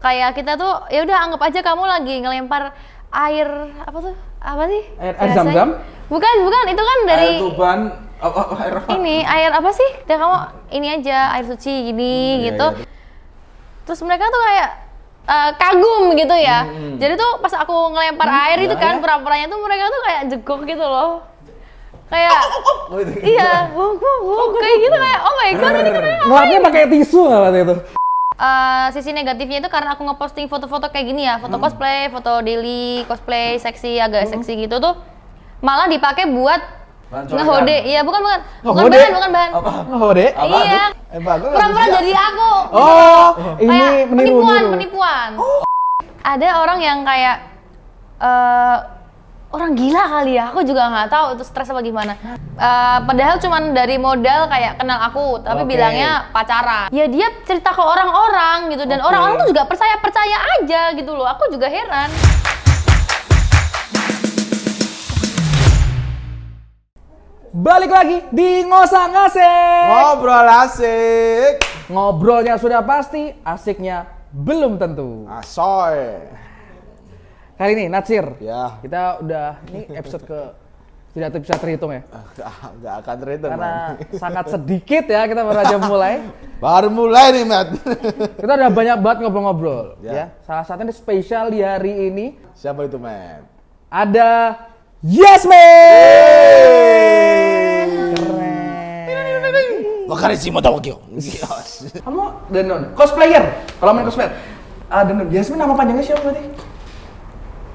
kayak kita tuh ya udah anggap aja kamu lagi ngelempar air apa tuh? Apa sih? Air zam-zam? Bukan, itu kan dari air tuban, air apa? ini air apa sih? Dan kamu ini aja air suci gini gitu. Iya. Terus mereka tuh kayak kagum gitu ya. Jadi tuh pas aku ngelempar air itu kan pura-puranya tuh mereka tuh kayak jegok gitu loh. Kayak iya, kayak gitu kayak oh my god ini kenapa? Ngelapnya pakai tisu nggak waktu itu? Sisi negatifnya itu karena aku ngeposting foto-foto kayak gini ya, foto cosplay, foto daily cosplay seksi agak seksi gitu tuh malah dipakai buat ngehode. Iya, bukan bahan. Apa? Ngehode? Iya. Pura-pura jadi aku. Oh, ini kayak meniru. penipuan. Ada orang yang kayak orang gila kali ya, aku juga nggak tahu itu stres apa gimana. Padahal cuman dari modal kayak kenal aku, tapi bilangnya pacaran. Ya dia cerita ke orang-orang gitu dan orang-orang tuh juga percaya aja gitu loh. Aku juga heran. Balik lagi di Ngosang Ngasih. Ngobrol asik. Ngobrolnya sudah pasti, asiknya belum tentu. Asoy. Kali ini Natsir, Ya. kita udah ini episode ke tidak bisa terhitung ya, Nggak akan terhitung. karena sangat sedikit ya kita baru aja mulai. Baru mulai nih, Matt. Kita udah banyak banget ngobrol-ngobrol. Ya. Ya. Salah satunya spesial di hari ini Siapa itu, Matt? ada Yasmin. Keren. Wakarisimo Tawakyo. Kamu Denon, cosplayer. Kalau main cosplayer, Denon. Yasmin nama panjangnya siapa berarti?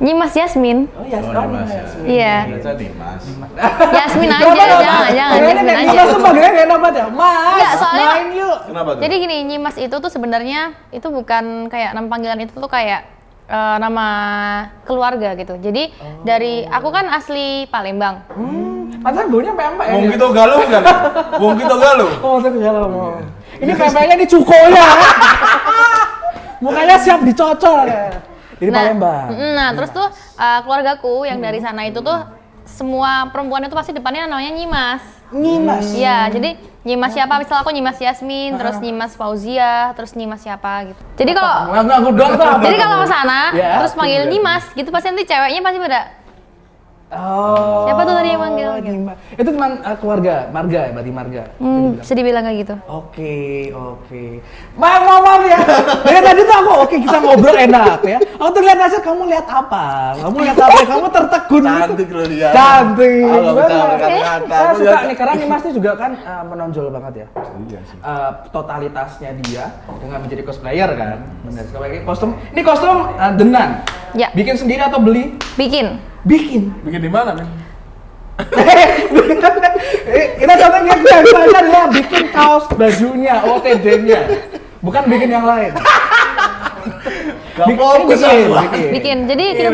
Nyimas Yasmin. Oh Yasmin. Iya. Jadi Mas. Yasmin aja, jangan Yasmin aja. Mas tuh panggilnya gak enak banget ya? Mas, Enggak, soalnya main yuk. Kenapa tuh? Jadi gini, Nyimas itu tuh sebenarnya itu bukan kayak nama panggilan, itu tuh kayak nama keluarga gitu. Jadi dari aku kan asli Palembang. Pantesan baunya pempek ya. Wong kita galuh kan? Wong kita galuh. Oh, tapi galau mau. Ini pempeknya di cukonya. Mukanya siap dicocol ya. Di Palembang. Nah, terus tuh keluargaku yang dari sana itu tuh semua perempuan itu pasti depannya namanya Nyimas. Nyimas. Iya, jadi Nyimas siapa? Misal aku Nyimas Yasmin, terus Nyimas Fauzia, terus Nyimas siapa gitu. Jadi kalau Aku doang tuh apa? jadi kalau ke sana Ya. terus manggil Nyimas gitu pasti nanti ceweknya pasti pada Oh. siapa tuh tadi yang manggil? Gitu. Nyimas. Itu teman keluarga, marga ya, berarti marga. Bisa dibilang kayak gitu. Oke. Maaf ya. Dari tadi tuh aku kita ngobrol enak ya. Aku tuh lihat hasil, kamu lihat apa? Kamu tertegun. Cantik loh dia. Cantik. Kalau bisa Bener. berkata-kata. Saya suka nih karena Nyimas tuh juga kan menonjol banget ya. Iya sih. Totalitasnya dia dengan menjadi cosplayer kan. Benar. Kostum. Ini kostum Denan. Ya. Bikin sendiri atau beli? Bikin. Bikin. Bikin di mana, Men? Kita contohnya biasa ya, bikin kaos bajunya, OTD-nya. Bukan bikin yang lain. Gak fokus aku. Bikin. Jadi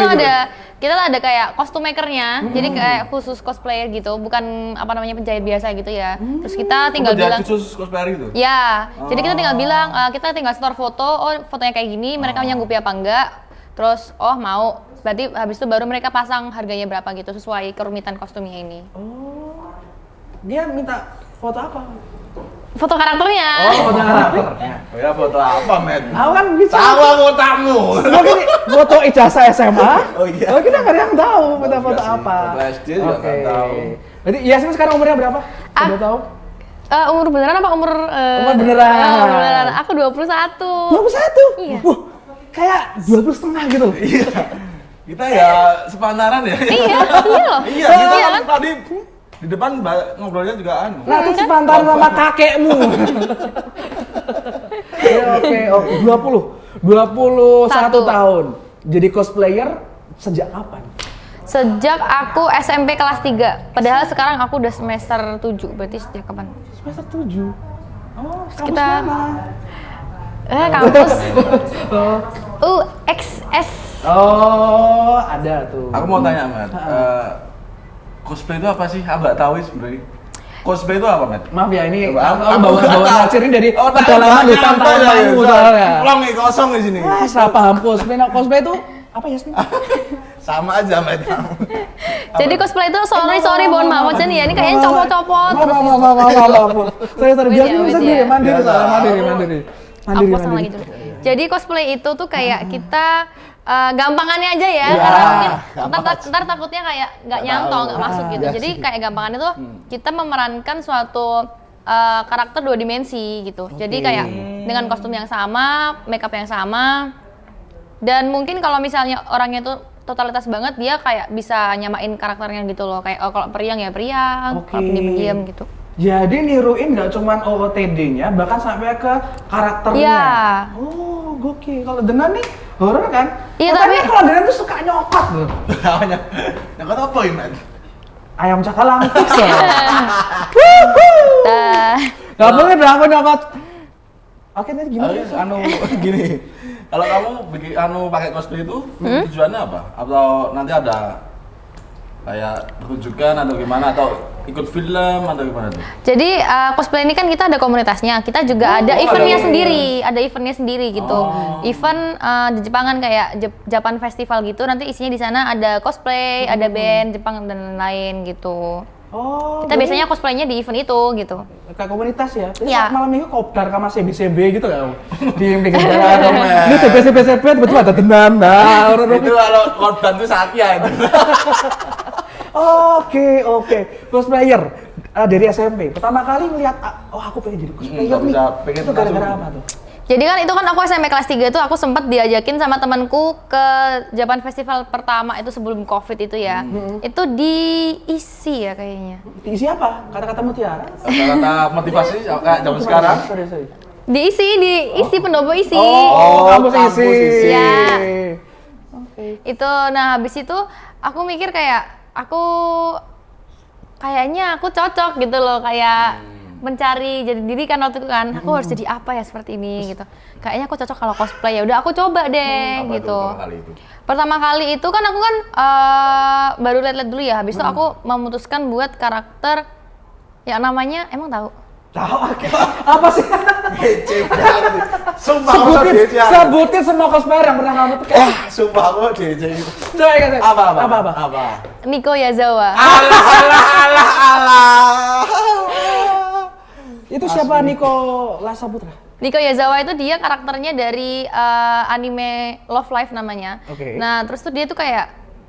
kita tuh ada kayak kostum makernya. Jadi kayak khusus cosplayer gitu, bukan apa namanya penjahit biasa gitu ya. Terus kita tinggal bilang khusus cosplayer gitu? ya, jadi kita tinggal bilang, kita tinggal store foto, oh fotonya kayak gini, mereka menyanggupi apa enggak, terus oh mau, berarti habis itu baru mereka pasang harganya berapa gitu, sesuai kerumitan kostumnya ini. Oh. Dia minta foto apa? Foto karakternya. Oh, foto karakter. Ya foto apa, Men? Aku kan bisa. Tahu aku tamu. Mungkin foto ijazah SMA. Oh iya. Oh, kita nggak ada yang tahu foto Enggak sih, apa. foto SD juga nggak tahu. Berarti Yasmin sekarang umurnya berapa? Udah tahu? Umur beneran apa umur? Umur beneran. Umur beneran. Aku 21. 21? Iya. Wah, kayak 20 setengah gitu loh. Iya. Kita ya sepantaran ya. Iya loh. Iya, kita Iya kan tadi di depan ngobrolnya juga anu. Nah, itu sepantaran sama kakekmu. Ya, oke, 21 tahun. Jadi cosplayer sejak kapan? Sejak aku SMP kelas 3. Padahal sekarang aku udah semester 7. Berarti sejak kapan? Semester 7. Oh, Kita- mana? Kampus UXS. Oh, ada tuh. Aku mau tanya, Mat. Cosplay itu apa sih? Abang tahu sebenarnya. Cosplay itu apa, Mat? Maaf ya, ini Coba, aku bawa Natsir ini dari tak pedalaman hutan tahu soalnya. Long nih kosong di sini. Ah, saya paham cosplay. Nah, cosplay itu apa ya, Yasmin? Sama aja, Mat. Jadi cosplay itu sorry mohon maaf aja nih ya. Ini kayaknya copot-copot terus. Maaf. Sorry, Wait biar ya, bisa wait sendiri, ya. mandiri. Aku pasang lagi dulu. Jadi cosplay itu tuh kayak kita gampangannya aja ya, Ya, karena mungkin gampang ntar takutnya kayak nggak nyantol, nggak masuk gitu. iya Jadi sih. kayak gampangannya tuh kita memerankan suatu karakter 2 dimensi gitu. Jadi kayak dengan kostum yang sama, makeup yang sama, dan mungkin kalau misalnya orangnya tuh totalitas banget, dia kayak bisa nyamain karakternya gitu loh. Kayak kalau periang ya periang, kalau pendiam gitu. Jadi niruin nggak cuman OOTD-nya, bahkan sampai ke karakternya. Iya. Oh, gokil. Kalau Denan nih horor kan? Iya, Katanya tapi- kalau Denan tuh suka nyokot loh. Namanya. Yang kata apa ini? Ayam cakalang. Nah, Gak boleh dah aku nyokot. Oke, nanti gimana? Anu gini. Kalau kamu bikin pakai cosplay itu tujuannya apa? Atau nanti ada kayak pertunjukan atau gimana, atau ikut film atau gimana tuh? jadi cosplay ini kan kita ada komunitasnya, kita juga ada ada eventnya event. sendiri, ada eventnya sendiri gitu. Event di Jepangan kayak Japan Festival gitu, nanti isinya di sana ada cosplay, ada band Jepang dan lain-lain gitu. Oh, Kita biasanya cosplaynya di event itu gitu. kayak komunitas ya? Iya. Malam minggu kopdar sama CB-CB gitu gak? Di pinggir jalan. Ini CB-CB, betul ada Denan. Nah, Itu kalau korban tuh Satya itu. Oke. Cosplayer dari SMP. Pertama kali ngeliat, oh aku pengen jadi cosplayer Nggak nih. bisa pengen Itu gara-gara langsung. apa tuh? Jadi kan itu kan aku SMP kelas 3 itu aku sempat diajakin sama temanku ke Japan Festival pertama itu sebelum Covid itu ya. Itu diisi ya kayaknya. Diisi apa? Kata-kata mutiara? Kata motivasi kayak zaman sekarang. Sorry. Diisi pendopo isi. Oh, kampus kampus isi. isi. Ya. Oke. Itu nah habis itu aku mikir kayak kayaknya aku cocok gitu loh, kayak mencari jadi diri kan waktu itu kan. Aku harus jadi apa ya seperti ini gitu. Kayaknya aku cocok kalau cosplay, ya udah aku coba deh Apa gitu. tuh pertama kali itu? Pertama kali itu kan aku kan baru lihat-lihat dulu ya. Habis itu aku memutuskan buat karakter yang namanya emang tahu. Tahu apa sih? Kece banget. Sumpah aku DC. Sebutin semua cosplayer yang pernah kamu tuh. Sumpah aku DC. Coba kata. Apa? Nico Yazawa. Alah. Itu siapa? Niko Lasaputra. Nico Yazawa itu dia karakternya dari anime Love Live namanya. Oke. Nah, terus tuh dia tuh kayak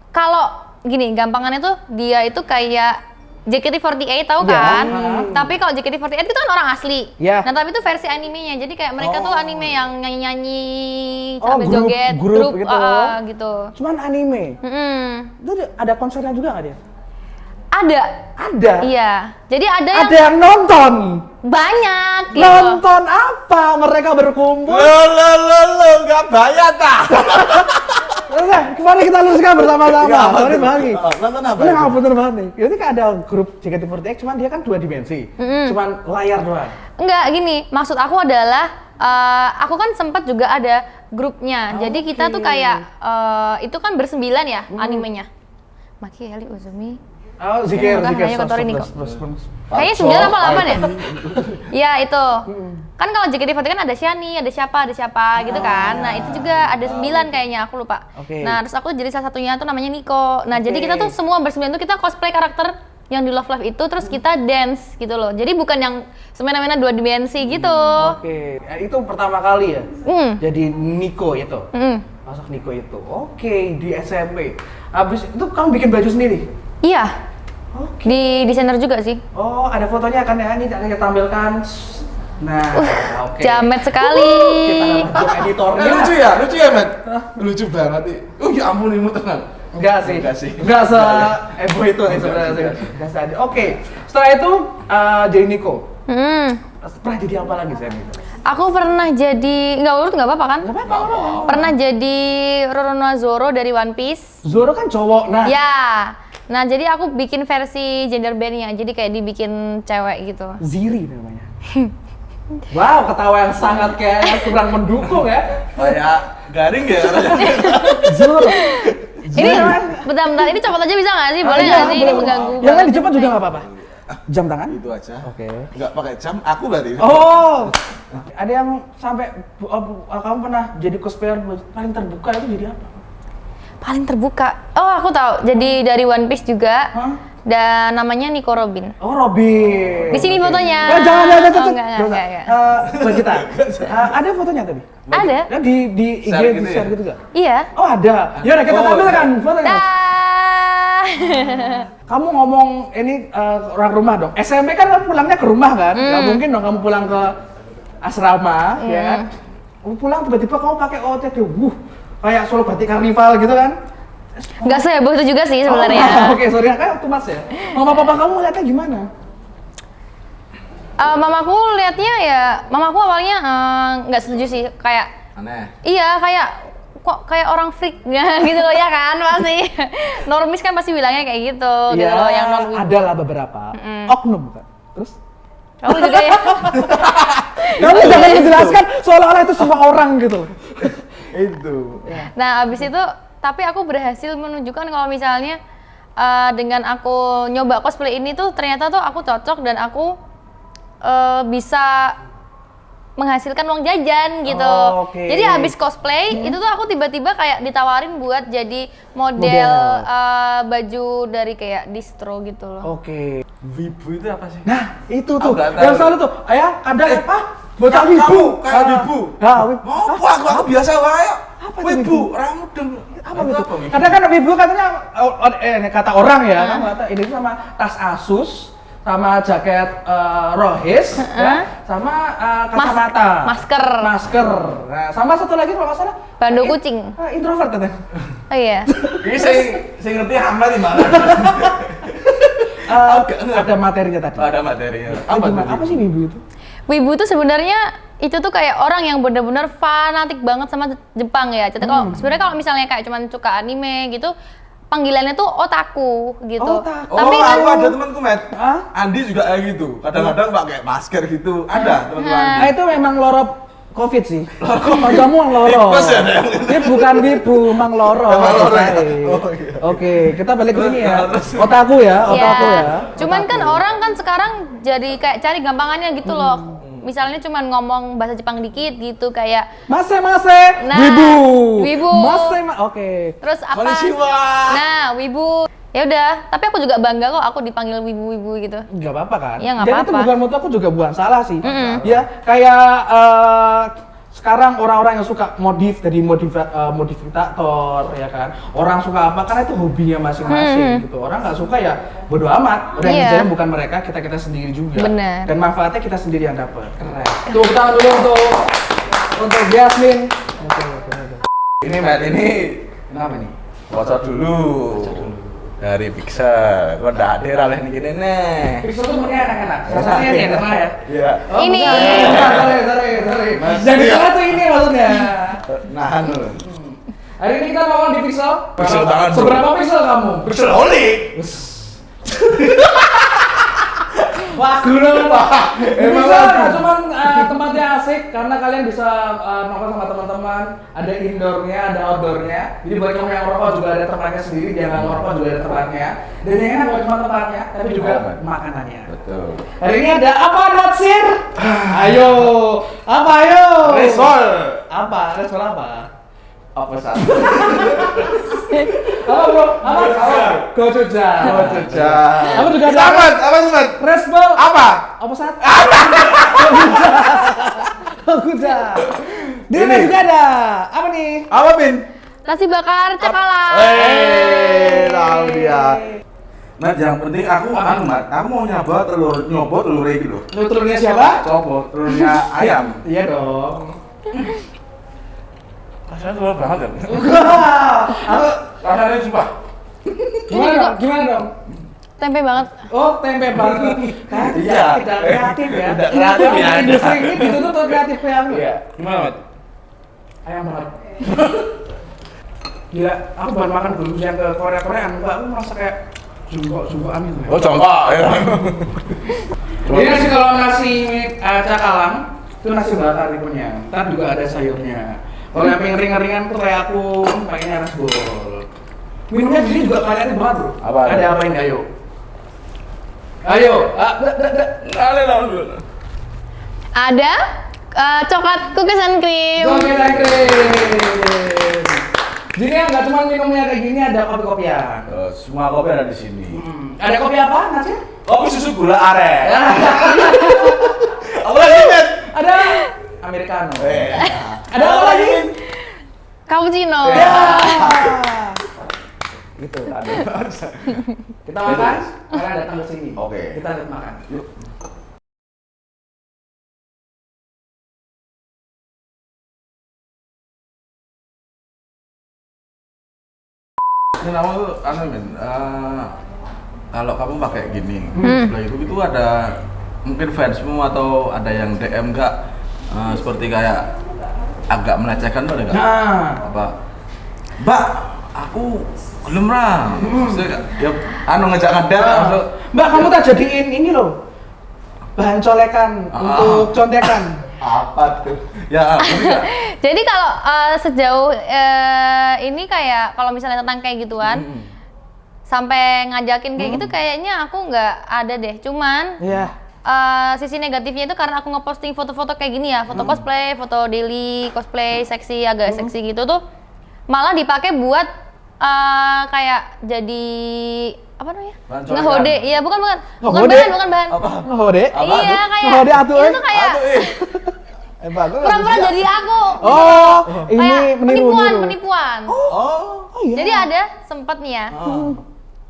kalau gini, gampangannya tuh dia itu kayak JKT48 tahu Iya. kan? Tapi kalau JKT48 itu kan orang asli. Iya. Nah, tapi itu versi animenya. Jadi kayak mereka tuh anime yang nyanyi-nyanyi Oh, sambil grup- joget, grup gitu. gitu. Cuman anime. Mm-mm. Itu ada konsernya juga nggak dia? Ada. Ada. Iya. Jadi ada yang Ada yang nonton. banyak gitu. Nonton apa? Mereka berkumpul. Lo nggak bayar tak? Oke, kemarin kita luruskan bersama-sama. Sorry Bang. Nonton apa? Ini nggak bener banget nih. Jadi kan ada grup JKT48, cuman dia kan 2 dimensi. Cuman layar doang. Enggak, gini, maksud aku adalah aku kan sempat juga ada grupnya. Jadi kita tuh kayak itu kan bersembilan ya animenya. Maki, Eli, Uzumi. Oh, Zikir. Hanya Kotori Niko. Plus. Kayaknya 9 apa 8 ya? Iya, itu. Kan kalau JKT48 kan ada Shani, ada siapa gitu kan. Nah, itu juga ada 9 kayaknya, aku lupa. Oke. Nah, terus aku jadi salah satunya tuh namanya Niko. Nah, jadi kita tuh semua bersembilan tuh kita cosplay karakter yang di Love Live itu, terus kita dance gitu loh. Jadi bukan yang semena-mena 2 dimensi gitu. Oke, itu pertama kali ya. Jadi Niko itu. Masuk Niko itu. Oke, di SMP. Habis itu kamu bikin baju sendiri? Iya. Oke. Di desainer juga sih. Oh, ada fotonya kan ya? Ini akan kita tampilkan. Nah, oke. Jamet sekali. Kita dapat editornya. Lucu ya, Mat? Lucu banget nih. Oh ya ampun, ini tenang. Enggak sih. Enggak se-ebo itu nih sebenarnya. Enggak saja. Oke. Setelah itu jadi Niko. Pernah jadi apa lagi saya gitu? Aku pernah jadi, nggak urut nggak apa-apa kan? Nggak apa-apa. Pernah jadi Roronoa Zoro dari One Piece. Zoro kan cowok. Nah, Ya. Nah, jadi aku bikin versi gender bandnya, jadi kayak dibikin cewek gitu. Ziri namanya. Wow, ketawa yang sangat kayak kurang mendukung ya. Kayak garing ya. Zoro. Ini, bentar, ini copot aja bisa nggak sih? Boleh Iya, nggak sih? Ini boleh. mengganggu. Yang lain banget. di Jepang juga nggak apa-apa. Jam tangan? Itu aja. Oke. Nggak pakai jam, aku berarti. Oh, ada yang sampai kamu pernah jadi cosplayer paling terbuka itu jadi apa? Paling terbuka. Oh, aku tahu. Jadi dari One Piece juga. Hah? Dan namanya Nico Robin. Oh, Robin. Di sini fotonya. Jangan. Oh, enggak. Buat kita. Ada fotonya tadi? Ada. Ya, di IG Share gitu di share ya? gitu gak? Iya. Oh, ada. Yaudah kita tampilkan fotonya. Dah. Kamu ngomong ini orang rumah dong. SMP kan kamu pulangnya ke rumah kan? Gak mungkin dong kamu pulang ke asrama, ya kan? Kamu pulang tiba-tiba kamu pakai OOTD. Kayak Solo Batik Karnival gitu kan? Nggak seheboh itu juga sih sebenarnya. Oke, sorry, kan waktu mas ya. Mama papa kamu lihatnya gimana? Mamaku lihatnya ya, mamaku awalnya nggak setuju sih, kayak Aneh. iya kayak kok kayak orang freak gitu loh ya kan pasti. Normis kan pasti bilangnya kayak gitu, gitu loh yang non wibu. ada lah beberapa. Oknum kan. Terus? Kamu juga ya? Kamu jangan menjelaskan seolah-olah itu semua orang gitu. Itu. Nah abis itu, tapi aku berhasil menunjukkan kalau misalnya dengan aku nyoba cosplay ini tuh ternyata tuh aku cocok dan aku bisa menghasilkan uang jajan gitu. Oke. Jadi habis cosplay itu tuh aku tiba-tiba kayak ditawarin buat jadi model. Baju dari kayak distro gitu loh. Oke. Wibu itu apa sih? Nah, itu tuh. nggak tahu. Yang selalu tuh, ayah ada apa? Bocah kamu wibu. kayak wibu. Nah, wibu. Aku biasa wae. Apa itu Wibu, wibu? ramudeng. Apa itu? Kadang kan wibu katanya kata orang ya, kan kata ini sama tas Asus, sama jaket Rohis, ya, sama kacamata, masker. Nah, sama satu lagi kalau nggak salah Bando kucing. introvert katanya. Oh iya. Ini saya ngerti hamba di mana. Ada materinya tadi. Ada materinya. Apa sih wibu itu? Wibu tuh sebenarnya itu tuh kayak orang yang benar-benar fanatik banget sama Jepang ya. Jadi kalau sebenarnya kalau misalnya kayak cuman suka anime gitu, panggilannya tuh otaku gitu. Otaku. Tapi oh, kan aku ada temanku, Met. Hah? Andi juga kayak gitu. Kadang-kadang pakai masker gitu. Ada temanku Andi. Nah, itu memang loro COVID sih. Kamu yang loro. Tipes ya, ada yang Ini bukan wibu, mang loro. Emang loro ya? Oke. Oh, iya. Oke, kita balik ke sini ya. Terus. Otaku ya, ya, otaku ya. cuman kan orang kan sekarang jadi kayak cari gampangannya gitu loh. Misalnya cuman ngomong bahasa Jepang dikit gitu kayak Mase, Nah, wibu. wibu. Oke. terus apa? Konnichiwa. Nah, wibu. Ya udah, tapi aku juga bangga kok aku dipanggil wibu-wibu gitu. Nggak apa-apa kan? Iya, nggak Jadi apa-apa. itu bukan menurut aku juga bukan salah sih. Ya, kayak sekarang orang-orang yang suka modif jadi modifikator ya kan. Orang suka apa karena itu hobinya masing-masing gitu. Orang nggak suka ya bodo amat. Udah yang Iya. kerjanya bukan mereka, kita sendiri juga. Bener. Dan manfaatnya kita sendiri yang dapat. Keren. Tuh tangan dulu untuk Yasmin. Oke. Ini, Met, ini Kenapa nih? bocor dulu. Dari Pixel. Kok ndak ada raleh gini nih. Pixel tuh mending enak-enak. Rasanya ini enak lah ya. Iya. Oh, Ini. sorry. Jadi salah tuh ini maksudnya. Nahan lu. Hari ini kita mau di Pixel. Pixel banget, bro. Seberapa pixel kamu? Pixel oli. Wah, gila Pak. Emang Bisa lagu. nggak? Cuman tempatnya asik karena kalian bisa nongkrong sama teman-teman. Ada indoornya, ada outdoornya. Jadi buat kamu yang ngerokok juga ada tempatnya sendiri, yang nggak ngerokok juga ada tempatnya. Dan yang enak bukan cuma tempatnya, tapi juga makanannya. Betul. Hari ini ada apa, Natsir? Ayo, apa ayo? Resol. Apa? Respon apa? Apa satu? Apa bro? Apa? Gojoja. Gojoja. Aku juga ada. Apa tuh, Mat? Respon. Apa? Apa saat? Gojoja. Dia Ini. juga ada. Apa nih? Apa, Bin? Nasi bakar cakalang. Tahu dia. Mat, yang penting aku Mat, aku mau nyoba telur iki lho. Telurnya siapa? Coba telurnya ayam. Iya dong. Rasanya telur banget kan? Aku Rasanya sumpah. gimana dong? Gimana dong? Tempe banget. Oh, tempe banget. Kan Iya. tidak kreatif ya. Tidak kreatif ya. Industri ini ditutup tuh kreatif ya. Iya. Gimana, Mat? Ayam banget. Gila, aku baru makan dulu yang ke Korea-Koreaan, enggak, aku merasa kayak jungkok-jungkokan gitu ya. Oh, jongkok ya. Jadi nasi kalau nasi cakalang, itu nasi bakar tipenya. Ntar juga ada sayurnya. Kalau yang pengen ringan-ringan tuh kayak aku, pengennya rasbol. Minumnya di sini juga kreatif banget bro. Apa? Ada apa ini? Ayo. Ayo. Ada coklat cookies and cream. Oke, keren. Jadi ya nggak cuma minumnya kayak gini, ada kopi-kopian. Semua kopi ada di sini. Ada kopi apa, Nasir? Kopi susu gula aren. Apa lagi, Ben? Ada americano. Ada apa lagi? Cappuccino. Ya. Gitu. Kita makan, sekarang datang ke sini. Oke. Kita lihat makan. Yuk. Ini nama tuh Men. Kalau kamu pakai gini, sebelah itu ada mungkin fansmu atau ada yang DM nggak seperti kayak agak melecehkan tuh ada nggak? Apa? Mbak, aku gelem ra. Ya ngejak ngedet langsung. Mbak, kamu tak jadiin ini loh. Bahan colekan untuk contekan. Apa tuh? Ya, Jadi kalau sejauh ini kayak kalau misalnya tentang kayak gituan, sampai ngajakin kayak gitu kayaknya aku nggak ada deh. Cuman sisi negatifnya itu karena aku ngeposting foto-foto kayak gini ya, foto cosplay, foto daily cosplay, seksi agak seksi gitu tuh, malah dipakai buat kayak jadi apa namanya? Ngehode. Iya, bukan bahan. Apa? Ngehode? Iya, kayak ngehode atuh. itu tuh kayak bagus. pura-pura jadi aku. Oh, ini kayak meniru. penipuan. Oh, iya. Jadi ada sempet nih ya.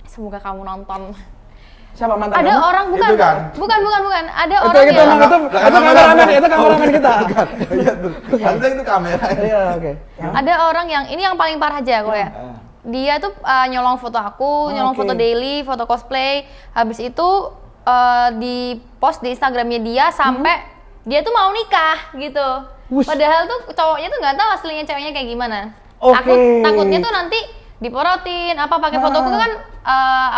Semoga kamu nonton. Siapa mantan Ada kamu? orang bukan. Itu kan? Bukan. Ada Itu orang kita yang itu kameramen kita. Iya tuh. Harusnya itu kamera. Iya, oke. ada orang yang ini yang paling parah aja aku ya. Dia tuh nyolong foto aku, nyolong foto daily, foto cosplay. Habis itu di post di Instagramnya dia sampai dia tuh mau nikah gitu. Padahal tuh cowoknya tuh nggak tahu aslinya ceweknya kayak gimana. Takutnya tuh nanti diporotin apa pakai fotoku kan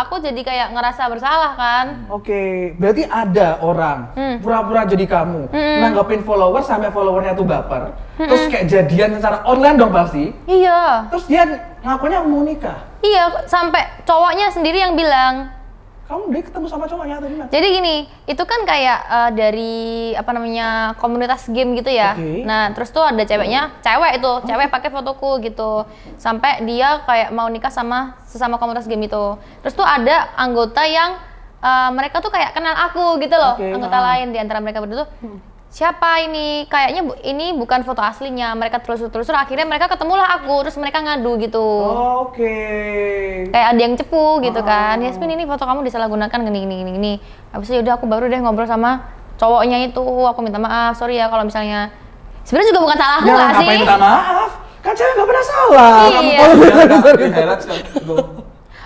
aku jadi kayak ngerasa bersalah kan. Oke, berarti ada orang pura-pura jadi kamu, nanggepin followers sampai followernya tuh baper, terus kayak jadian secara online dong pasti. Iya. Terus dia ngakunya mau nikah. Iya, sampai cowoknya sendiri yang bilang. Kamu dia ketemu sama cowoknya atau gimana? Jadi gini, itu kan kayak dari apa namanya komunitas game gitu ya. Nah, terus tuh ada cewek pakai fotoku gitu. Sampai dia kayak mau nikah sama sesama komunitas game itu. Terus tuh ada anggota yang mereka tuh kayak kenal aku gitu loh. Anggota lain di antara mereka berdua tuh. Siapa ini? Kayaknya ini bukan foto aslinya. Mereka telusur akhirnya mereka ketemulah aku, terus mereka ngadu gitu. Kayak ada yang cepu gitu kan. Yasmin, ini foto kamu disalahgunakan gini. Habis itu yaudah aku baru deh ngobrol sama cowoknya itu. Aku minta maaf, sorry ya kalau misalnya sebenarnya juga bukan salah aku nggak sih? Ngapain minta maaf? Kan cewek nggak pernah salah. Iya.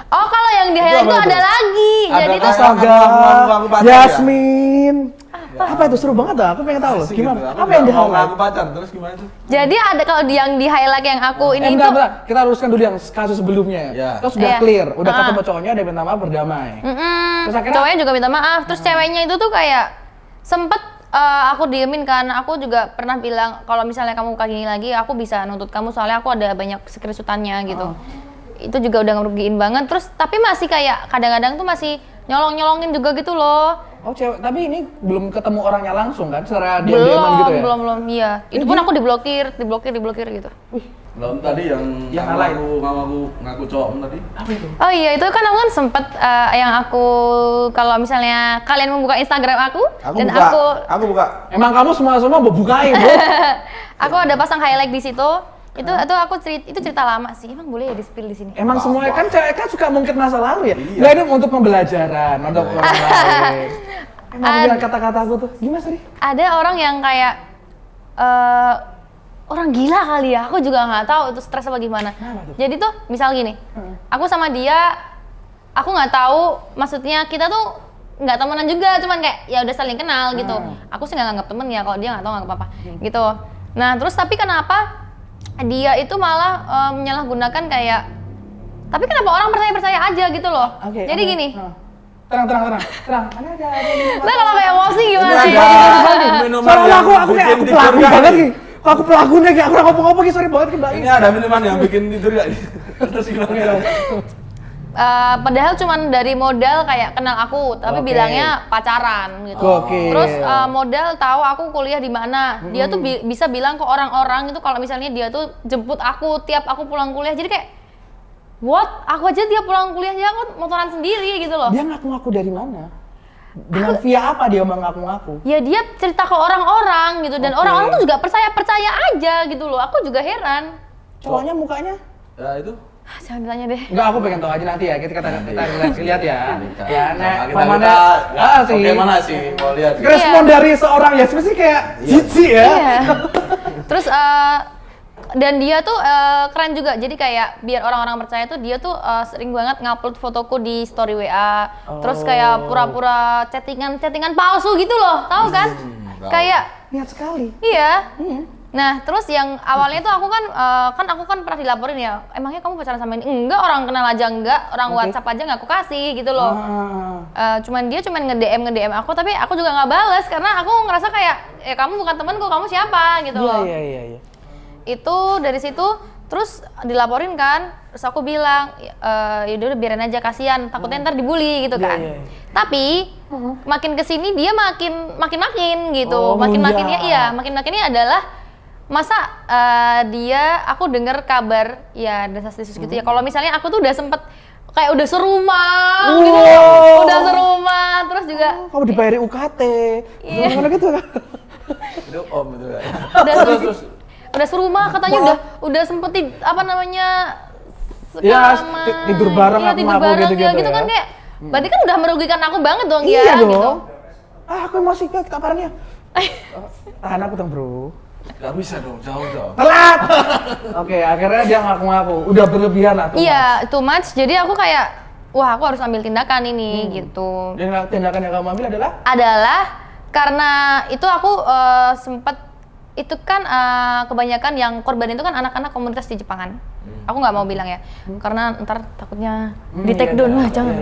Oh, kalau yang di highlight itu ada lagi. Jadi tuh Yasmin. Apa itu seru banget dah? Aku pengen tahu loh. Gimana? Apa yang di highlight? Aku pacar terus gimana tuh? jadi ada kalau yang di highlight yang aku ini bentar. Kita luruskan dulu yang kasus sebelumnya. Terus udah clear, udah ketemu cowoknya, dia minta maaf, berdamai. Terus akhirnya cowoknya juga minta maaf. Terus ceweknya itu tuh kayak sempet aku diemin kan. Aku juga pernah bilang kalau misalnya kamu kayak gini lagi, aku bisa nuntut kamu soalnya aku ada banyak screenshotannya gitu. Itu juga udah ngerugiin banget. Terus tapi masih kayak kadang-kadang tuh masih nyolongin juga gitu loh. Oh cewek, tapi ini belum ketemu orangnya langsung kan? Secara diam-diaman gitu ya? Belum, iya. Itu pun aku diblokir gitu. Belum tadi yang ngaku cowokmu tadi? Apa itu? Oh iya, itu kan aku kan sempet yang aku kalau misalnya kalian membuka Instagram aku buka. Emang kamu semua bukain, Bu? Aku ada pasang highlight di situ. Itu aku cerita lama sih. Emang boleh ya di-spill di sini? Emang semua kan cewek kan suka mungkin masa lalu ya? Nggak, ini untuk pembelajaran, untuk orang lain. Emang bilang kata-kata aku tuh, gimana sih? Ada orang yang kayak orang gila kali ya, aku juga nggak tahu itu stres apa gimana. Jadi tuh misal gini, aku sama dia, aku nggak tahu, maksudnya kita tuh nggak temenan juga, cuman kayak ya udah saling kenal gitu. Aku sih nggak nganggap temen ya, kalau dia nggak tahu nggak apa-apa gitu. Nah terus tapi kenapa dia itu malah menyalahgunakan kayak, tapi kenapa orang percaya aja gitu loh. Jadi gini. Tenang. Ada. Nah kalau kayak emosi gimana ya? Soalnya aku pelaku banget nih. Aku pelakunya kayak aku ngomong-ngomong sorry banget Mbak. Ini ada minuman yang bikin tidur gak? Terus gimana? Padahal cuman dari modal kayak kenal aku, tapi bilangnya pacaran gitu. Terus modal tahu aku kuliah di mana. Dia tuh bisa bilang ke orang-orang itu kalau misalnya dia tuh jemput aku tiap aku pulang kuliah. Jadi kayak what? Aku aja tiap pulang kuliah ya aku motoran sendiri gitu loh. Dia ngaku-ngaku dari mana? Dengan via apa dia mengaku-ngaku? Ya dia cerita ke orang-orang gitu dan orang-orang tuh juga percaya aja gitu loh. Aku juga heran. Cowoknya mukanya? Ya itu. Jangan ditanya deh. Enggak, aku pengen tahu aja nanti ya. Kita lihat ya. Ya, Nek, kita bagaimana sih mau lihat. Respon dari seorang Yasmin sih kayak jijik ya. Iya. Terus dan dia tuh keren juga. Jadi kayak biar orang-orang percaya tuh dia tuh sering banget ngupload fotoku di story WA. Terus kayak pura-pura chattingan palsu gitu loh. Tahu kan? Kayak niat sekali. Iya. Nah, terus yang awalnya tuh aku kan aku kan pernah dilaporin ya, emangnya kamu pacaran sama ini? Enggak, orang kenal aja enggak, orang WhatsApp aja nggak aku kasih gitu loh. Dia cuman nge-DM aku, tapi aku juga nggak bales karena aku ngerasa kayak, kamu bukan temanku, kamu siapa gitu loh. Iya. Itu dari situ, terus dilaporin kan, terus aku bilang, yaudah biarin aja, kasihan, takutnya ntar dibully gitu kan. Tapi makin kesini dia makin gitu, makin-makinnya adalah masa aku dengar kabar ya desas-desus gitu ya. Kalau misalnya aku tuh udah sempet kayak udah serumah gitu. Udah serumah terus juga kamu dibayari UKT. Gimana gitu kan? Itu om itu ya. Udah serumah katanya udah sempet tidur bareng gitu kan kayak berarti kan udah merugikan aku banget dong iya ya dong. gitu. Aku masih ke kabarnya. Tahan aku dong, Bro. Gak bisa dong, jauh. Telat! Oke, akhirnya dia ngaku-ngaku. Udah berlebihan lah tuh. Iya, too much. Jadi aku kayak, wah aku harus ambil tindakan ini gitu. Dan tindakan yang kamu ambil adalah? Adalah karena itu aku sempat itu kan kebanyakan yang korban itu kan anak-anak komunitas di Jepangan. Aku nggak mau bilang ya, karena ntar takutnya di take down lah, jangan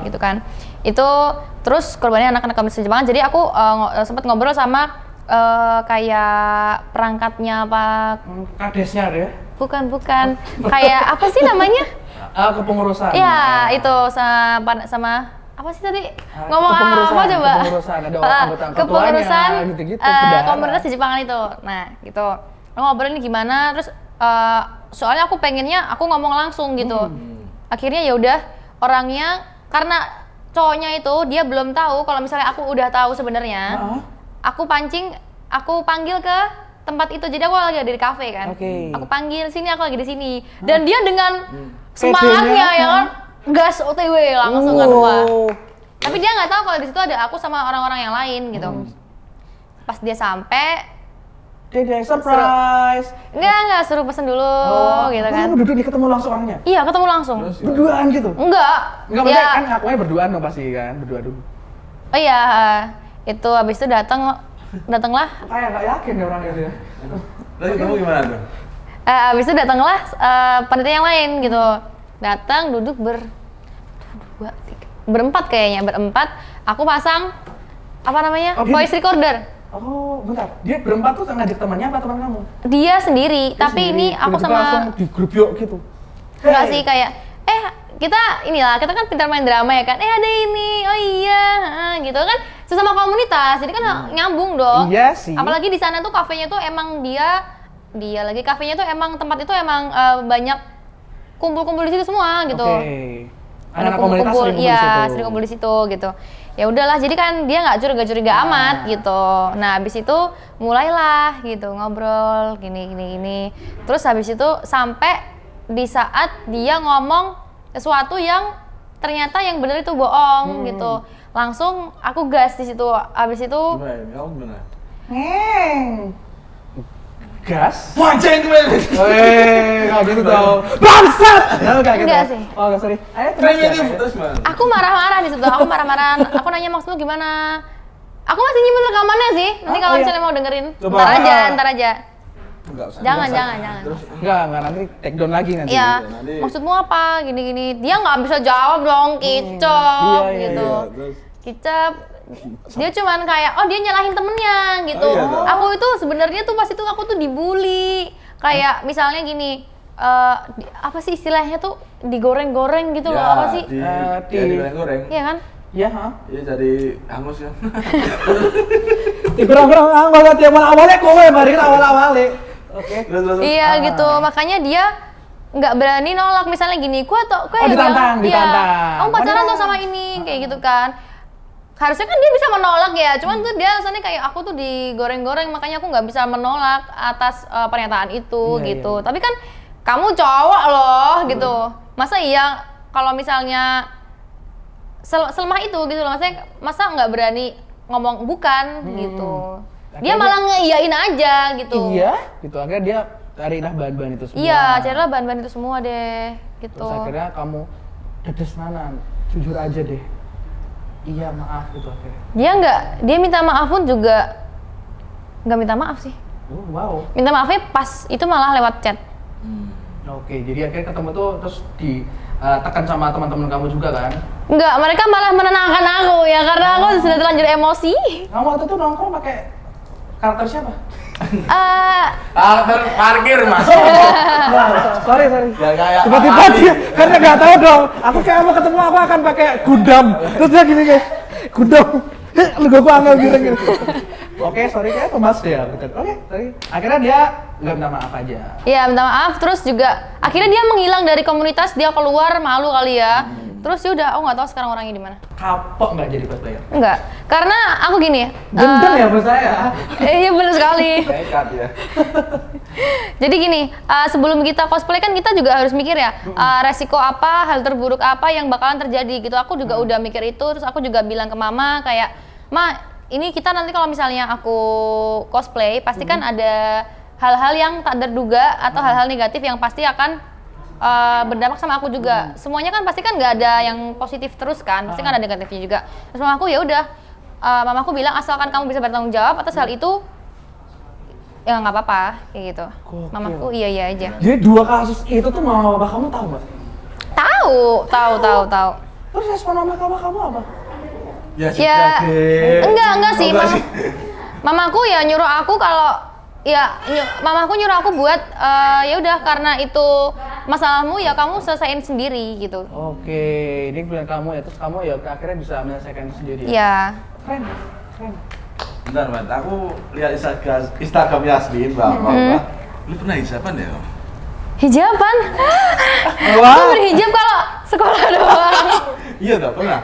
gitu kan. Itu terus korbannya anak-anak komunitas di Jepangan. Jadi aku sempat ngobrol sama kayak perangkatnya apa? Kadesnya ada ya? Bukan. Kayak apa sih namanya? Kepengurusan. Iya, itu sama apa sih tadi? Ngomong apa coba? Kepengurusan, ada anggota kepengurusan gitu-gitu. komunitas di Jepangan itu. Nah, gitu. Ngobrol ini gimana? Terus soalnya aku pengennya aku ngomong langsung gitu. Akhirnya ya udah orangnya karena cowoknya itu dia belum tahu kalau misalnya aku udah tahu sebenarnya. Aku panggil ke tempat itu. Jadi aku lagi ada di kafe kan. Aku panggil sini, aku lagi di sini. Dan dia dengan semangatnya ya kan, gas OTW langsung kan Tapi dia nggak tahu kalau di situ ada aku sama orang-orang yang lain gitu. Pas dia sampai, dia surprise. Enggak suruh pesen dulu gitu kan. Kamu duduk ketemu langsung orangnya? Iya, ketemu langsung. Berduaan gitu? Enggak maksudnya kan ngakunya berduaan dong pasti kan, berdua dulu. Oh iya, itu habis itu datanglah. Kayak nggak yakin nih orang itu ya. Terus kamu gimana tuh? Habis itu datanglah panitia yang lain gitu. Datang duduk berempat kayaknya, aku pasang voice recorder. Oh, bentar. Dia berempat tuh ngajak temannya apa teman kamu? Dia sendiri, tapi ini aku sama langsung di grup yuk gitu. Enggak sih, kayak kita kan pintar main drama ya kan. Ada ini. Oh iya, gitu kan. Sesama komunitas. Jadi kan nyambung dong. Iya sih. Apalagi di sana tuh kafenya tuh emang dia lagi kafenya tuh emang tempat itu emang banyak kumpul-kumpul di situ semua gitu. Ada kumpul-kumpul, sering kumpul di situ gitu. Ya udahlah, jadi kan dia nggak curiga amat gitu. Nah, habis itu mulailah gitu ngobrol gini. Terus habis itu sampai di saat dia ngomong sesuatu yang ternyata yang bener itu bohong gitu. Langsung aku gas di situ. Habis itu gimana? Gas? Mancing gue. Nggak gitu dong. Bangsat. Enggak sih. Oh, sorry. Terus mana? Aku marah-marah di situ. Aku marah-marah. Aku nanya maksudmu gimana? Aku masih nyimpen rekamannya sih. Nanti kalau misalnya mau dengerin, ntar aja. Jangan. Enggak, nanti take down lagi nanti. Iya. Maksudmu apa? Gini. Dia nggak bisa jawab dong, kicap gitu. Kicap. Dia cuman kayak, dia nyalahin temennya gitu. Aku itu sebenarnya tuh pas itu aku tuh dibully. Kayak misalnya gini, apa sih istilahnya tuh digoreng-goreng gitu loh, apa sih? Digoreng-goreng. Iya kan? Iya, ha? Iya jadi hangus ya. Kurang-kurang anggota tiap awalnya kowe mari awal-awalnya. Oke. Iya gitu, makanya dia nggak berani nolak misalnya gini, kue ditantang. kamu pacaran tuh sama ini, kayak gitu kan. Harusnya kan dia bisa menolak ya, cuman tuh dia alasannya kayak aku tuh digoreng-goreng, makanya aku nggak bisa menolak atas pernyataan itu gitu. Tapi kan kamu cowok loh gitu, masa iya kalau misalnya selemah itu gitu loh, maksudnya masa nggak berani ngomong bukan gitu. Dia malah ngeiyain aja gitu. Iya, gitu. Akhirnya dia carilah bahan-bahan itu semua. Iya, carilah bahan-bahan itu semua deh, gitu. Terus akhirnya kamu dedes nanan, jujur aja deh. Iya, maaf gitu akhirnya. Dia minta maaf pun juga nggak minta maaf sih. Oh, wow. Minta maafnya pas itu malah lewat chat. Oke, jadi akhirnya ketemu tuh terus ditekan sama teman-teman kamu juga kan? Enggak, mereka malah menenangkan aku ya karena aku sudah terlanjur emosi. Kamu waktu itu nongkrong pakai karakter siapa? Karakter parkir mas. Sorry. Ya kayak Tiba-tiba dia, karena nggak tahu dong. Aku kayak mau ketemu aku akan pakai gundam. Terus dia gini guys, gundam. Lu gue angel gini. Oke, sorry kayak Mas deh. Oke, sorry. Akhirnya dia nggak minta maaf aja. Iya, minta maaf. Terus juga akhirnya dia menghilang dari komunitas, dia keluar malu kali ya. Terus ya udah, aku nggak tahu sekarang orangnya di mana. Kapok nggak jadi cosplayer? Enggak, karena aku gini ya. Gendeng ya menurut saya. Iya benar sekali. nekat ya. Jadi gini, sebelum kita cosplay kan kita juga harus mikir ya, resiko apa, hal terburuk apa yang bakalan terjadi gitu. Aku juga udah mikir itu, terus aku juga bilang ke mama kayak, Ma, ini kita nanti kalau misalnya aku cosplay, pasti kan ada hal-hal yang tak terduga atau hal-hal negatif yang pasti akan berdampak sama aku juga. Semuanya kan pasti kan nggak ada yang positif terus kan, pasti kan ada negatifnya juga. Terus mamaku ya udah, mamaku bilang asalkan kamu bisa bertanggung jawab atas hal itu, ya nggak apa-apa kayak gitu. Gokil. Mamaku iya aja. Jadi 2 kasus itu tuh mama bapak kamu tahu nggak? Tahu. Terus respon mama kamu apa? Ya, enggak sih. Mamaku ya nyuruh aku kalau mamaku nyuruh aku buat ya udah karena itu masalahmu ya kamu selesaiin sendiri gitu. Oke, ini bilang kamu ya, terus kamu ya akhirnya bisa menyelesaikan itu sendiri ya? Iya. Keren. Bentar, Mat. Aku lihat Instagram Yasmin, Mbak. Lu pernah hijaban ya? Hijaban? Wah. Aku berhijab kalau sekolah doang. Iya nggak pernah.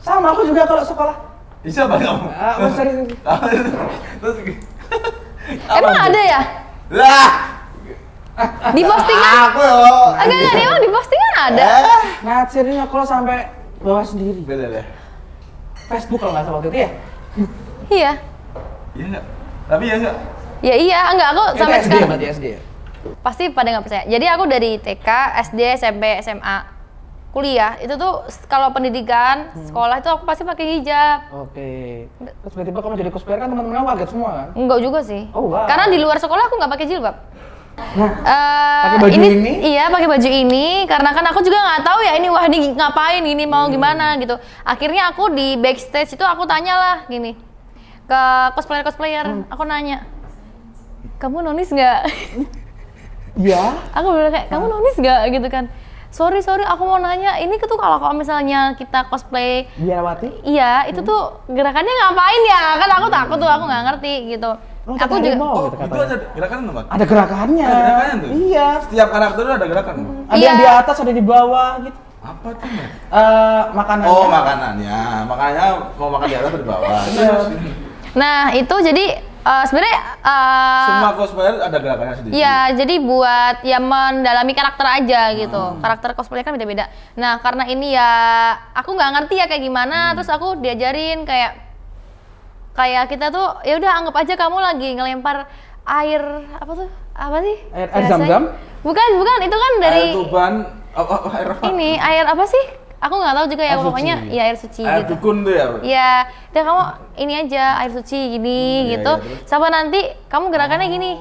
Sama aku juga kalau sekolah. Hijaban kamu? Sorry. Terus Emang ada ya? lah. Di postingan? Aku loh. Enggak, emang di postingan ada. Ngacir ini aku sampai bawa sendiri. Beda deh. Facebook kalau nggak salah waktu itu ya? Iya. Iya nggak? Tapi ya nggak? Ya iya, enggak aku sampai SD sekarang. berarti SD ya? Pasti pada nggak percaya. Jadi aku dari TK, SD, SMP, SMA, kuliah itu tuh kalau pendidikan sekolah itu aku pasti pakai hijab. Oke. Terus tiba-tiba kamu jadi cosplayer kan teman-teman kamu kaget semua kan? Enggak juga sih. Oh, wow. Karena di luar sekolah aku nggak pakai jilbab. Nah, pakai baju ini? Iya, pakai baju ini karena kan aku juga nggak tahu ya ini Wahdi ngapain ini mau gimana gitu. Akhirnya aku di backstage itu aku tanyalah gini ke cosplayer. Aku nanya, kamu nonis nggak? iya. Aku bilang kayak kamu nonis nggak gitu kan. Sorry aku mau nanya, ini tuh kalau misalnya kita cosplay Biarawati? iya, itu tuh gerakannya ngapain ya? Kan aku takut tuh, aku nggak ngerti gitu. Oh, Aku juga gitu Itu ada gerakan nggak? ada gerakannya. Ada gerakannya tuh? Iya. Setiap karakter itu ada gerakan. Ada Iya. yang di atas, ada di bawah gitu. Apa tuh, Mat? Makanan. Oh, makanannya. Makanya mau makan di atas atau di bawah. Iya. Nah, itu jadi sebenarnya Semua cosplayer ada gerakannya sendiri. iya, jadi buat ya mendalami karakter aja gitu. Karakter cosplay kan beda-beda. Nah, karena ini ya aku nggak ngerti ya kayak gimana, terus aku diajarin kayak kita tuh ya udah anggap aja kamu lagi ngelempar air apa tuh? Apa sih? Air Biasanya? zam-zam? Bukan, itu kan dari Air tuban, air apa? ini air apa sih? Aku nggak tahu juga ya, Air pokoknya suci. ya air suci Air gitu. dukun tuh ya? Iya, udah kamu ini aja air suci gini iya, gitu. iya, terus? Sama nanti kamu gerakannya gini,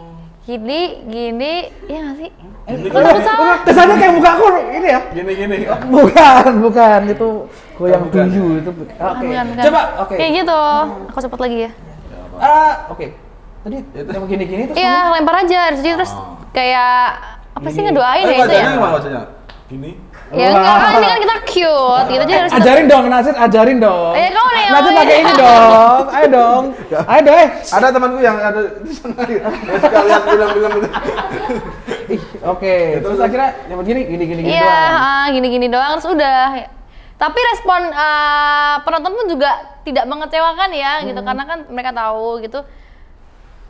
gini, ya nggak sih? Gini, Kalau aku salah. Kesannya kayak muka aku ini ya? Gini. Bukan. Itu goyang Bukan. tuju itu. Oke. Bukan. Coba, oke. Kayak gitu. Aku cepet lagi ya. Oke. Tadi yang gini-gini terus Iya, lempar aja air suci terus Oh. kayak apa sih ngedoain ya itu ya? Bacanya gimana bacanya? Gini. Ya enggak, kan ini kan kita cute, kita jadi harus Ajarin dong, Nasir, ajarin dong. kamu nih. Nasir pakai ini dong. Ayo dong. Ayo deh. Ada temanku yang ada di sana ya. Sekalian bilang-bilang gitu. Oke, terus akhirnya yang begini gini Iya, doang. gini-gini doang terus udah. Tapi respon penonton pun juga tidak mengecewakan ya gitu karena kan mereka tahu gitu.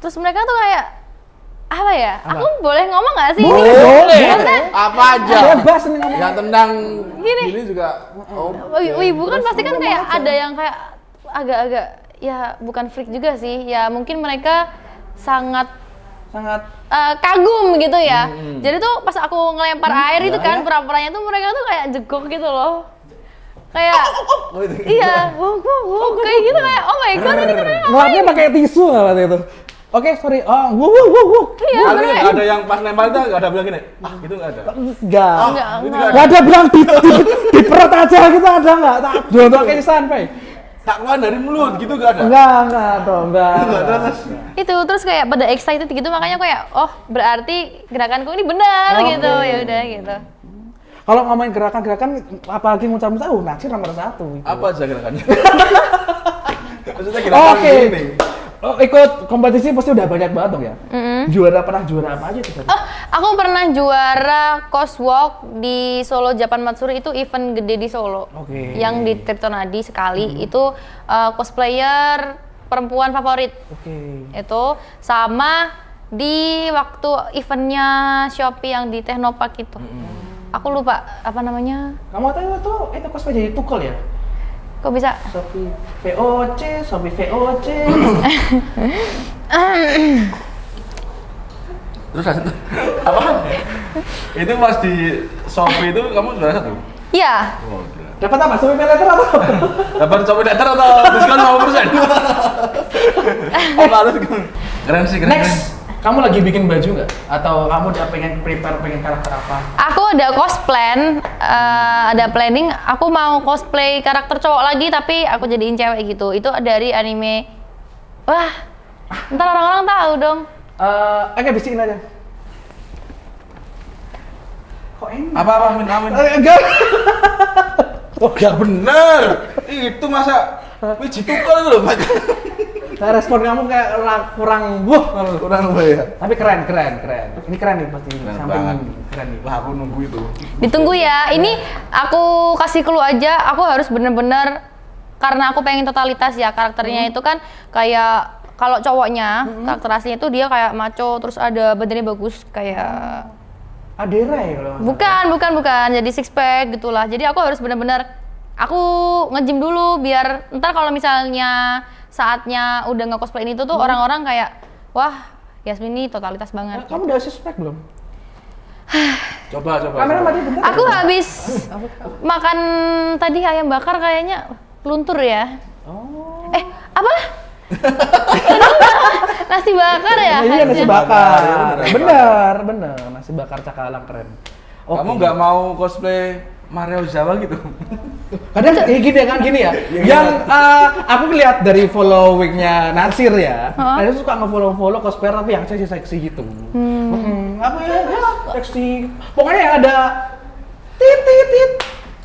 Terus mereka tuh kayak apa ya? Aku boleh ngomong nggak sih? Boleh. Maksudnya, Apa aja? Bebas nih ngomong. Yang tendang Gini. gini juga. ibu kan pasti kan kayak ada yang kayak agak-agak ya bukan freak juga sih. Ya mungkin mereka sangat kagum gitu ya. Jadi tuh pas aku ngelempar air itu kan pura-puranya tuh mereka tuh kayak jegok gitu loh. Kayak iya, kayak gitu kayak oh my god ini kenapa? Ngelapnya pakai tisu nggak waktu itu? Oke, sorry. Oh, wuh. Iya, Kali bener. nggak ada yang pas lempar itu nggak ada bilang gini. Gitu nggak ada. Enggak. Enggak. Nggak ada bilang di perut aja gitu ada nggak? Tak dua kayak sampai. Tak keluar dari mulut gitu nggak ada. Enggak dong, enggak. Nggak ada. Itu terus kayak pada excited gitu makanya kayak oh berarti gerakanku ini benar gitu. Ya udah gitu. Kalau ngomongin gerakan-gerakan, apalagi ngucap-ngucap, Nasir nomor 1. Gitu. Apa aja gerakannya? Maksudnya gerakan Oke. gini. Oh, ikut kompetisi pasti udah banyak banget dong ya? Pernah juara apa aja tuh? Oh, aku pernah juara Coswalk di Solo Japan Matsuri, itu event gede di Solo. Oke. Yang di Tirtonadi sekali itu cosplayer perempuan favorit. Oke. Itu sama di waktu eventnya Shopee yang di Technopark itu. Aku lupa apa namanya. Kamu tahu itu cosplay jadi tukul ya? Kok bisa? Shopee VOC. Terus apa? Itu pas di Shopee itu kamu juara 1? Iya. Oh, gila. Dapat apa? Shopee Peleter atau? Dapat Shopee Letter atau diskon 5%? Apa harus keren sih, keren. Next, kamu lagi bikin baju nggak? Atau kamu udah pengen karakter apa? Aku ada ada planning. Aku mau cosplay karakter cowok lagi, tapi aku jadiin cewek gitu. Itu dari anime. Wah, ntar orang-orang tahu dong. Oke, bisikin aja. Kok enak? Apa amin. Enggak. Oh, ya bener. Itu masa wiji tukul loh, Pak. Nah, respon kamu kayak kurang Kurang apa ya? Tapi keren. Ini keren nih pasti. Keren Samping banget. keren nih. Lah aku nunggu itu. Ditunggu ya. Ini aku kasih clue aja. Aku harus bener-bener karena aku pengen totalitas ya karakternya itu kan kayak kalau cowoknya karakter aslinya itu dia kayak maco terus ada badannya bagus kayak Adera ya kalau nggak salah. bukan. Jadi six pack gitulah. Jadi aku harus bener-bener aku nge-gym dulu biar ntar kalau misalnya saatnya udah nge-cosplayin itu tuh orang-orang kayak wah Yasmin ini totalitas banget. Kamu udah suspek belum? Coba. Kamera mati bentar. Aku habis makan tadi ayam bakar kayaknya luntur ya. Oh. Apa? Nasi bakar ya? Iya, nasi kayaknya. bakar. Bener. Bener. Nasi bakar cakalang keren. Oke. Kamu nggak mau cosplay Mario Zawa gitu? Kadang gini ya. Yang aku lihat dari followingnya Nasir ya. Nasir suka nge-follow cosplayer tapi yang seksi gitu. Apa ya? Seksi. Pokoknya yang ada tit.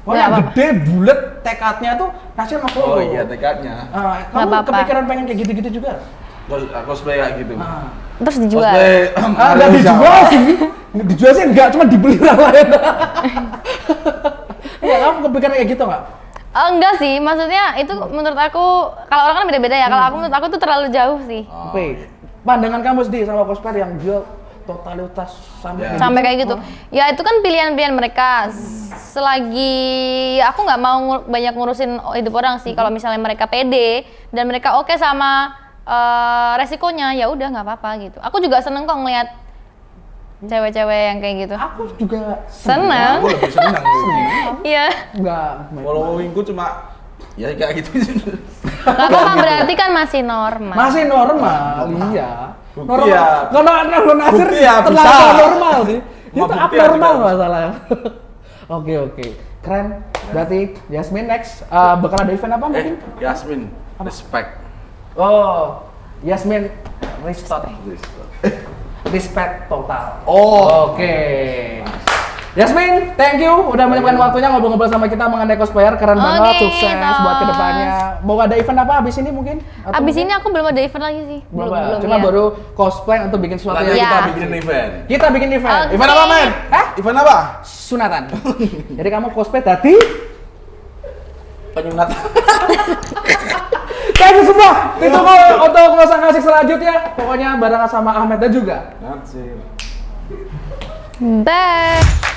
Pokoknya yang Nggak gede, bulat, tekadnya tuh Nasir nge-follow. Oh iya, tekadnya. Kamu Nggak apa-apa. kepikiran pengen kayak gitu-gitu juga? Cosplay kayak gitu. Terus dijual. Cosplay Nggak Mario dijual Zawa. sih. Dijual sih enggak, cuma dibeli orang lain. Iya, kamu kepikiran kayak gitu nggak? Enggak sih, maksudnya itu menurut aku kalau orang kan beda-beda ya. Kalau aku menurut aku tuh terlalu jauh sih. Oke. Pandangan kamu sendiri sama cosplayer yang jual totalitas sampai Sampai kayak gitu. Ya itu kan pilihan-pilihan mereka. Selagi aku nggak mau banyak ngurusin hidup orang sih. Kalau misalnya mereka pede dan mereka oke sama resikonya, ya udah nggak apa-apa gitu. Aku juga seneng kok ngeliat cewek-cewek yang kayak gitu. Aku juga Seneng. Aku lebih senang gitu. Iya. enggak. Followingku cuma ya kayak gitu. Gak apa-apa, berarti kan masih normal. Masih normal, iya. Bukti ya. Kalau Nasir Bukti ya, terlalu bisa. normal sih. Mau Itu bukti ya abnormal juga. masalahnya. Oke. Keren. Berarti Yasmin next bakal ada event apa mungkin? respect total. Oh. Oke. Yasmin, thank you udah menyempatkan waktunya ngobrol-ngobrol sama kita mengenai cosplayer, keren banget, sukses buat kedepannya. Mau ada event apa abis ini mungkin? Abis ini aku belum ada event lagi sih. Belum. Cuma ya. baru cosplay untuk bikin sesuatu Nanti yang kita Iya. bikin event. kita bikin event. Oke. Event apa, men? Hah? Event apa? Sunatan. Jadi kamu cosplay tadi? Penyunat. Thank you semua. Itu untuk ngosang ngasih selanjutnya. Pokoknya barengan sama Ahmed dan juga. Nasib. Bye.